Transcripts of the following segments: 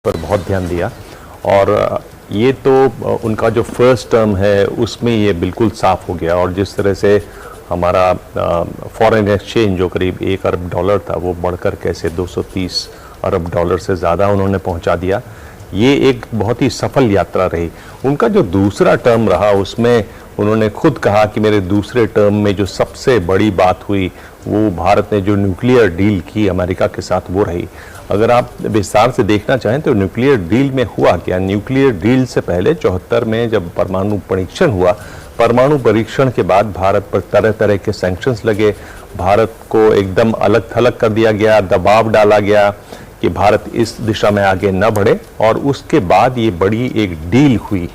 पर बहुत ध्यान दिया और ये तो उनका जो फर्स्ट टर्म है उसमें ये बिल्कुल साफ हो गया। और जिस तरह से हमारा फॉरेन एक्सचेंज जो करीब $1 अरब था वो बढ़कर कैसे 230 अरब डॉलर से ज़्यादा उन्होंने पहुंचा दिया, ये एक बहुत ही सफल यात्रा रही। उनका जो दूसरा टर्म रहा उसमें उन्होंने खुद कहा कि मेरे दूसरे टर्म में जो सबसे बड़ी बात हुई वो भारत ने जो न्यूक्लियर डील की अमेरिका के साथ वो रही। अगर आप विस्तार से देखना चाहें तो न्यूक्लियर डील में हुआ क्या। न्यूक्लियर डील से पहले 74 में जब परमाणु परीक्षण हुआ, परमाणु परीक्षण के बाद भारत पर तरह तरह के सैंक्शंस लगे, भारत को एकदम अलग थलग कर दिया गया, दबाव डाला गया कि भारत इस दिशा में आगे न बढ़े। और उसके बाद ये बड़ी एक डील हुई।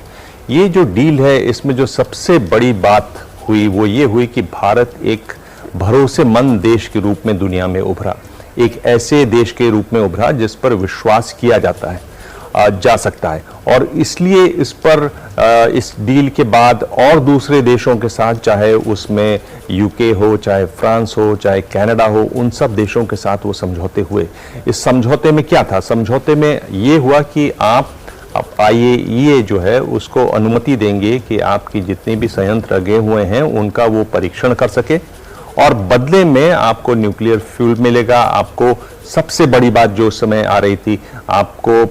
ये जो डील है इसमें जो सबसे बड़ी बात हुई वो ये हुई कि भारत एक भरोसेमंद देश के रूप में दुनिया में उभरा, एक ऐसे देश के रूप में उभरा जिस पर विश्वास किया जाता है, जा सकता है। और इसलिए इस पर इस डील के बाद और दूसरे देशों के साथ, चाहे उसमें यूके हो, चाहे फ्रांस हो, चाहे कनाडा हो, उन सब देशों के साथ वो समझौते हुए। इस समझौते में क्या था? समझौते में ये हुआ कि आप IAEA जो है उसको अनुमति देंगे कि आपकी जितने भी संयंत्र लगे हुए हैं उनका वो परीक्षण कर सके और बदले में आपको न्यूक्लियर फ्यूल मिलेगा। आपको सबसे बड़ी बात जो उस समय आ रही थी, आपको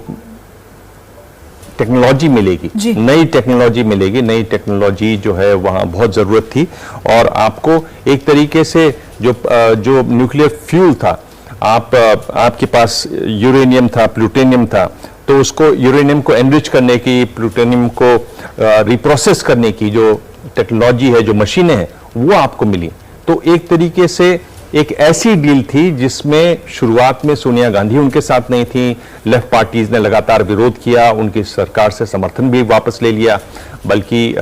टेक्नोलॉजी मिलेगी, नई टेक्नोलॉजी मिलेगी। नई टेक्नोलॉजी जो है वहाँ बहुत ज़रूरत थी। और आपको एक तरीके से जो न्यूक्लियर फ्यूल था, आपके पास यूरेनियम था, प्लूटोनियम था, तो उसको यूरेनियम को एनरिच करने की, प्लूटोनियम को रिप्रोसेस करने की जो टेक्नोलॉजी है, जो मशीनें हैं, वो आपको मिली। तो एक तरीके से एक ऐसी डील थी जिसमें शुरुआत में सोनिया गांधी उनके साथ नहीं थी, लेफ्ट पार्टीज ने लगातार विरोध किया, उनकी सरकार से समर्थन भी वापस ले लिया, बल्कि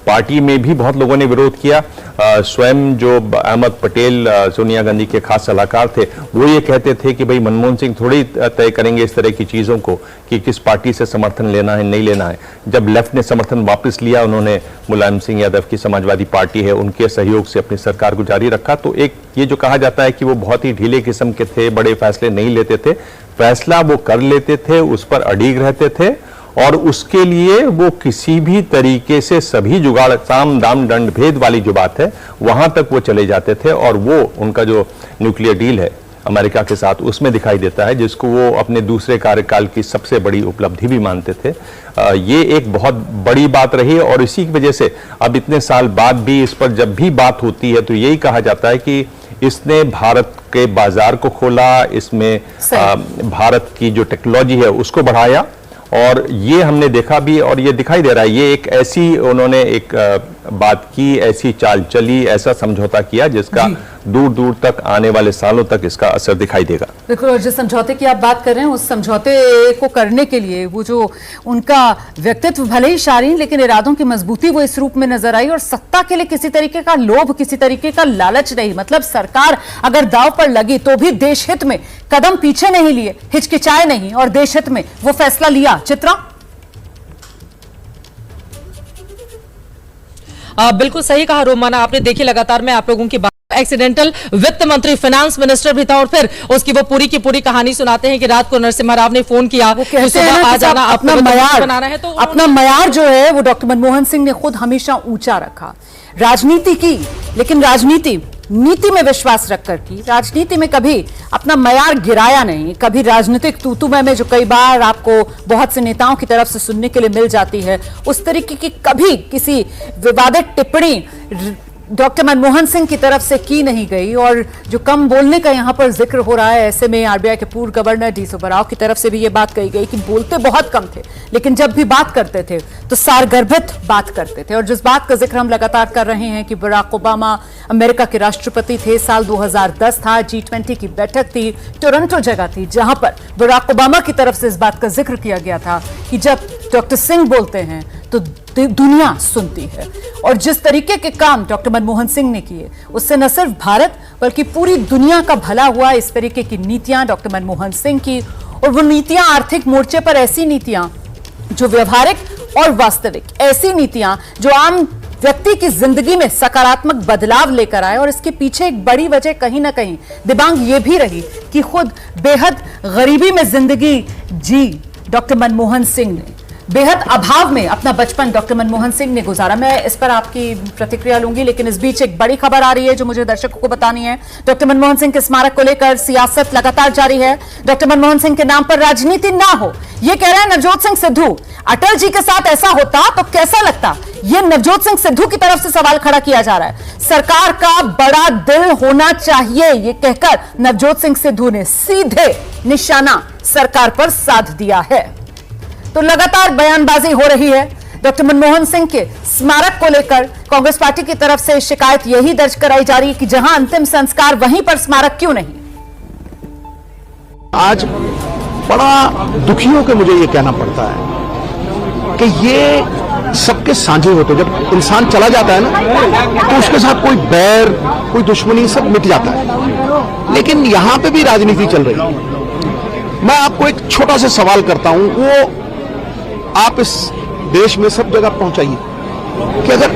पार्टी में भी बहुत लोगों ने विरोध किया। स्वयं जो अहमद पटेल सोनिया गांधी के खास सलाहकार थे वो ये कहते थे कि भाई मनमोहन सिंह थोड़ी तय करेंगे इस तरह की चीज़ों को कि किस पार्टी से समर्थन लेना है नहीं लेना है। जब लेफ्ट ने समर्थन वापस लिया, उन्होंने मुलायम सिंह यादव की समाजवादी पार्टी है उनके सहयोग से अपनी सरकार को जारी रखा। तो एक ये जो कहा जाता है कि वो बहुत ही ढीले किस्म के थे, बड़े फैसले नहीं लेते थे, फैसला वो कर लेते थे, उस पर अड़िग रहते थे और उसके लिए वो किसी भी तरीके से सभी जुगाड़, साम दाम दंड भेद वाली जो बात है वहां तक वो चले जाते थे। और वो उनका जो न्यूक्लियर डील है अमेरिका के साथ उसमें दिखाई देता है, जिसको वो अपने दूसरे कार्यकाल की सबसे बड़ी उपलब्धि भी मानते थे। ये एक बहुत बड़ी बात रही और इसी की वजह से अब इतने साल बाद भी इस पर जब भी बात होती है तो यही कहा जाता है कि इसने भारत के बाजार को खोला, इसमें भारत की जो टेक्नोलॉजी है उसको बढ़ाया। और ये हमने देखा भी और ये दिखाई दे रहा है। ये एक ऐसी उन्होंने एक बात की, ऐसी चाल चली, ऐसा समझौता किया जिसका दूर दूर तक आने वाले सालों तक इसका असर दिखाई देगा। बिल्कुल। और जिस समझौते की आप बात कर रहे हैं उस समझौते को करने के लिए वो जो उनका व्यक्तित्व भले ही शालीन, लेकिन इरादों की मजबूती वो इस रूप में नजर आई। और सत्ता के लिए किसी तरीके का लोभ, किसी तरीके का लालच नहीं। मतलब सरकार अगर दांव पर लगी तो भी देश हित में कदम पीछे नहीं लिए, हिचकिचाए नहीं और देश हित में वो फैसला लिया। चित्रा, बिल्कुल सही कहा रोमाना आपने। देखिए लगातार मैं आप लोगों की बात, एक्सीडेंटल वित्त मंत्री, फाइनेंस मिनिस्टर भी था और फिर उसकी वो पूरी की पूरी कहानी सुनाते हैं कि रात को नरसिम्हा राव ने फोन किया, सुबह आ जाना, अपना मयार बनाना है। तो अपना मयार जो है वो डॉक्टर मनमोहन सिंह ने खुद हमेशा ऊंचा रखा। राजनीति की, लेकिन राजनीति नीति में विश्वास रखकर की। राजनीति में कभी अपना मयार गिराया नहीं। कभी राजनीतिक तूतुमे में जो कई बार आपको बहुत से नेताओं की तरफ से सुनने के लिए मिल जाती है, उस तरीके की कभी किसी विवादित टिप्पणी डॉक्टर मनमोहन सिंह की तरफ से की नहीं गई। और जो कम बोलने का यहाँ पर जिक्र हो रहा है, ऐसे में आरबीआई के पूर्व गवर्नर डी सुब्बाराव की तरफ से भी ये बात कही गई कि बोलते बहुत कम थे, लेकिन जब भी बात करते थे तो सारगर्भित बात करते थे। और जिस बात का जिक्र हम लगातार कर रहे हैं कि बराक ओबामा अमेरिका के राष्ट्रपति थे, साल 2010 था, G20 की बैठक थी, टोरंटो जगह थी जहां पर बराक ओबामा की तरफ से इस बात का जिक्र किया गया था कि जब डॉक्टर सिंह बोलते हैं तो दुनिया सुनती है। और जिस तरीके के काम डॉक्टर मनमोहन सिंह ने किए उससे न सिर्फ भारत बल्कि पूरी दुनिया का भला हुआ। इस तरीके की नीतियां डॉक्टर मनमोहन सिंह की, और वो नीतियां आर्थिक मोर्चे पर ऐसी नीतियां जो व्यवहारिक और वास्तविक, ऐसी नीतियां जो आम व्यक्ति की जिंदगी में सकारात्मक बदलाव लेकर आए। और इसके पीछे एक बड़ी वजह कहीं ना कहीं दिबांग ये भी रही कि खुद बेहद गरीबी में जिंदगी जी डॉक्टर मनमोहन सिंह ने, बेहद अभाव में अपना बचपन डॉक्टर मनमोहन सिंह ने गुजारा। मैं इस पर आपकी प्रतिक्रिया लूंगी, लेकिन इस बीच एक बड़ी खबर आ रही है जो मुझे दर्शकों को बतानी है। डॉक्टर मनमोहन सिंह के स्मारक को लेकर सियासत लगातार जारी है। डॉक्टर मनमोहन सिंह के नाम पर राजनीति ना हो, यह कह रहे हैं नवजोत सिंह सिद्धू। अटल जी के साथ ऐसा होता तो कैसा लगता, यह नवजोत सिंह सिद्धू की तरफ से सवाल खड़ा किया जा रहा है। सरकार का बड़ा दिल होना चाहिए, यह कहकर नवजोत सिंह सिद्धू ने सीधे निशाना सरकार पर साध दिया है। तो लगातार बयानबाजी हो रही है। डॉक्टर मनमोहन सिंह के स्मारक को लेकर कांग्रेस पार्टी की तरफ से शिकायत यही दर्ज कराई जा रही है कि जहां अंतिम संस्कार वहीं पर स्मारक क्यों नहीं। आज बड़ा दुखी होकर मुझे ये कहना पड़ता है कि ये सबके साझे होते, जब इंसान चला जाता है ना तो उसके साथ कोई बैर, कोई दुश्मनी सब मिट जाता है, लेकिन यहां पे भी राजनीति चल रही है। मैं आपको एक छोटा सा सवाल करता हूं, वो आप इस देश में सब जगह पहुंचाइए कि अगर